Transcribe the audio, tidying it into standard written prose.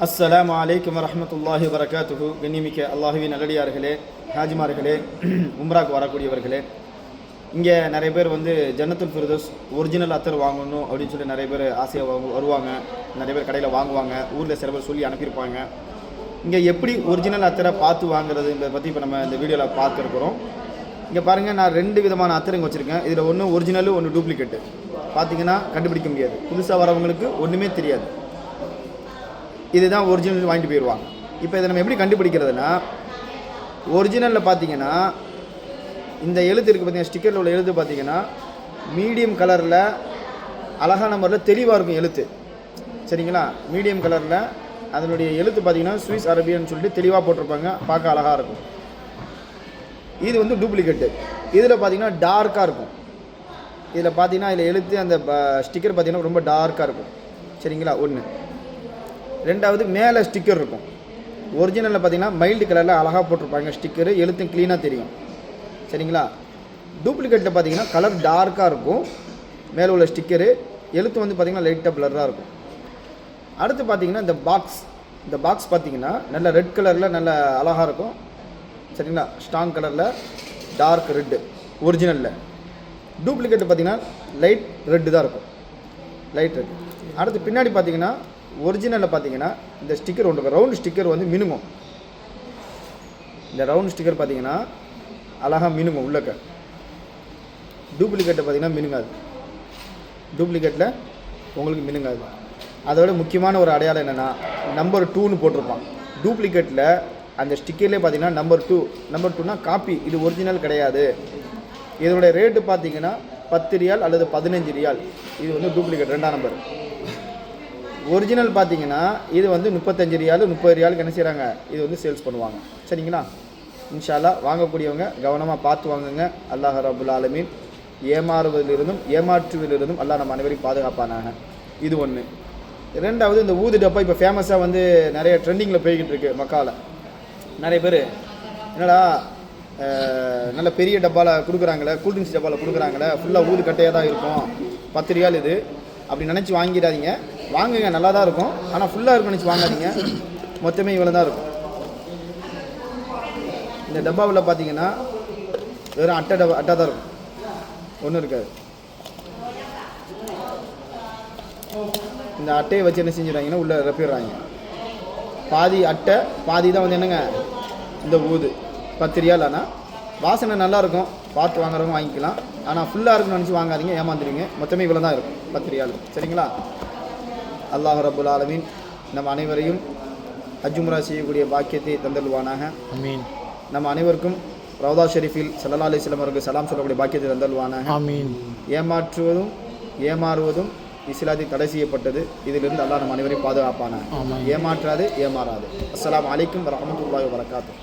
அஸ்ஸலாமு அலைக்கும் வரஹ்மத்துல்லாஹி வபரகாத்துஹு. கண்ணியமிக்க அல்லாஹுவின் நல்லடியார்களே, ஹாஜிமார்களே, உம்ராக்கு வரக்கூடியவர்களே, இங்கே நிறைய பேர் ஜன்னத்துல் ஃபிர்தௌஸ் ஒரிஜினல் அத்தர் வாங்கணும் அப்படின்னு சொல்லி நிறைய பேர் ஆசையாக வருவாங்க. நிறைய பேர் கடையில் வாங்குவாங்க. ஊரில் சில பேர் சொல்லி அனுப்பியிருப்பாங்க. இங்கே எப்படி ஒரிஜினல் அத்தரை பார்த்து வாங்குறதுன்றதை பற்றி இப்போ நம்ம இந்த வீடியோவில் பார்த்துருக்குறோம். இங்கே பாருங்கள், நான் 2 விதமான அத்தர் இங்கே வச்சுருக்கேன். இதில் ஒன்று ஒரிஜினலு, ஒன்று டூப்ளிகேட்டு. பார்த்தீங்கன்னா கண்டுபிடிக்க முடியாது. புதுசாக வரவங்களுக்கு ஒன்றுமே தெரியாது. இதுதான் ஒரிஜினல் வாங்கிட்டு போயிடுவாங்க. இப்போ இதை நம்ம எப்படி கண்டுபிடிக்கிறதுனா, ஒரிஜினலில் பார்த்தீங்கன்னா இந்த எழுத்து இருக்குது பார்த்தீங்கன்னா, ஸ்டிக்கரில் உள்ள எழுத்து பார்த்தீங்கன்னா மீடியம் கலரில் அழகான நம்பரில் தெளிவாக இருக்கும் எழுத்து. சரிங்களா? மீடியம் கலரில் அதனுடைய எழுத்து பார்த்தீங்கன்னா சுவிஸ் அரபியன்னு சொல்லிட்டு தெளிவாக போட்டிருப்பாங்க. பார்க்க அழகாக இருக்கும். இது டூப்ளிகேட்டு. இதில் பார்த்தீங்கன்னா டார்க்காக இருக்கும். இதில் பார்த்தீங்கன்னா இதில் எழுத்து அந்த ஸ்டிக்கர் பார்த்தீங்கன்னா ரொம்ப டார்க்காக இருக்கும். சரிங்களா? ஒன்று. ரெண்டாவது, மேலே ஸ்டிக்கர் இருக்கும். ஒரிஜினலில் பார்த்தீங்கன்னா மைல்டு கலரில் அழகாக போட்டிருப்பாங்க ஸ்டிக்கரு, எழுத்தும் க்ளீனாக தெரியும். சரிங்களா? டூப்ளிகேட்டில் பார்த்தீங்கன்னா கலர் டார்க்காக இருக்கும். மேலே உள்ள ஸ்டிக்கரு, எழுத்து பார்த்தீங்கன்னா லைட்டாக பிளராக இருக்கும். அடுத்து பார்த்தீங்கன்னா இந்த பாக்ஸ் பார்த்தீங்கன்னா நல்ல ரெட் கலரில் நல்ல அழகாக இருக்கும். சரிங்களா? ஸ்ட்ராங் கலரில் டார்க் ரெட்டு ஒரிஜினலில். டூப்ளிகேட்டு பார்த்தீங்கன்னா லைட் ரெட்டு தான் இருக்கும். Light red. அடுத்து பின்னாடி பார்த்தீங்கன்னா ஒரிஜினலில் பார்த்தீங்கன்னா இந்த ஸ்டிக்கர் ஒன்று ரவுண்ட் ஸ்டிக்கர் மினுங்கும். இந்த ரவுண்ட் ஸ்டிக்கர் பார்த்தீங்கன்னா அழகாக மினுங்கும் உள்ளக்க. டூப்ளிகேட்டை பார்த்தீங்கன்னா மினுங்காது. டூப்ளிகேட்டில் உங்களுக்கு மினுங்காது. அதோட முக்கியமான ஒரு அடையாளம் என்னென்னா, நம்பர் 2ன்னு போட்டிருப்பான். டூப்ளிகேட்டில் அந்த ஸ்டிக்கர்லேயே பார்த்தீங்கன்னா நம்பர் 2னா காப்பி. இது ஒரிஜினல் கிடையாது. இதனுடைய ரேட்டு பார்த்தீங்கன்னா 10 ரியால் அல்லது 15 ரியால். இது டூப்ளிகேட் 2ஆம் நம்பர். ஒரிஜினல் பார்த்தீங்கன்னா இது 35 ரியால் 30 ரியாலுக்கு என்ன செய்கிறாங்க, இது சேல்ஸ் பண்ணுவாங்க. சரிங்களா? இன்ஷா அல்லாஹ் வாங்கக்கூடியவங்க கவனமாக பார்த்து வாங்குங்க. அல்லாஹ் ரப்புல் ஆலமீன் ஏமாறுவதிலிருந்தும் ஏமாற்றுவதிலிருந்தும் அல்லாஹ் நம்ம அனைவரையும் பாதுகாப்பானாங்க. இது ஒன்று. ரெண்டாவது, இந்த ஊது டப்பா இப்போ ஃபேமஸாக நிறைய ட்ரெண்டிங்கில் போய்கிட்டு இருக்கு. மக்காவில் நிறைய பேர் என்னடா நல்ல பெரிய டப்பாவில் கொடுக்குறாங்களே, கூல்ட்ரிங்க்ஸ் டப்பாவில் கொடுக்குறாங்களே, ஃபுல்லாக ஊது கட்டையாக தான் இருக்கும், 10 ரியால் இது அப்படி நினச்சி வாங்கிடாதீங்க. வாங்குங்க, நல்லா தான் இருக்கும். ஆனால் ஃபுல்லாக இருக்கும் நினச்சி வாங்காதீங்க. மொத்தமே இவ்வளோ தான் இருக்கும். இந்த டப்பாவில் பார்த்தீங்கன்னா வெறும் அட்டை தான் இருக்கும், ஒன்றும் இருக்காது. இந்த அட்டையை வச்சு என்ன செஞ்சுறாங்கன்னா உள்ளே ரப்பிடுறாங்க. பாதி அட்டை பாதி தான் என்னங்க இந்த ஊது. 10 ரியால். ஆனால் வாசனை நல்லாயிருக்கும், பார்த்து வாங்குறவங்க வாங்கிக்கலாம். ஆனால் ஃபுல்லாக இருக்குன்னு நினச்சி வாங்காதீங்க, ஏமாந்துடுவீங்க. மொத்தமே இவ்வளோ தான் இருக்கும், 10 ரியால். சரிங்களா? அல்லாஹ் ரப்புல் ஆலமீன் நம்ம அனைவரையும் ஹஜ் உம்ரா செய்யக்கூடிய பாக்கியத்தை தந்தல்வானாக. ஆமீன். நம்ம அனைவருக்கும் ரவுதா ஷெரீஃபில் ஸல்லல்லாஹு அலைஹி வஸல்லம் அவருக்கு சலாம் சொல்லக்கூடிய பாக்கியத்தை தந்தல்வானாக. ஆமீன். ஏமாற்றுவதும் ஏமாறுவதும் இஸ்லாத்தில் தடை செய்யப்பட்டது. இதிலிருந்து அல்லாஹ் நம்ம அனைவரையும் பாதுகாப்பானாக. ஏமாற்றாது, ஏமாறாது. அஸ்ஸலாமு அலைக்கும் வரஹ்மத்துல்லாஹி வபரகாத்துஹு.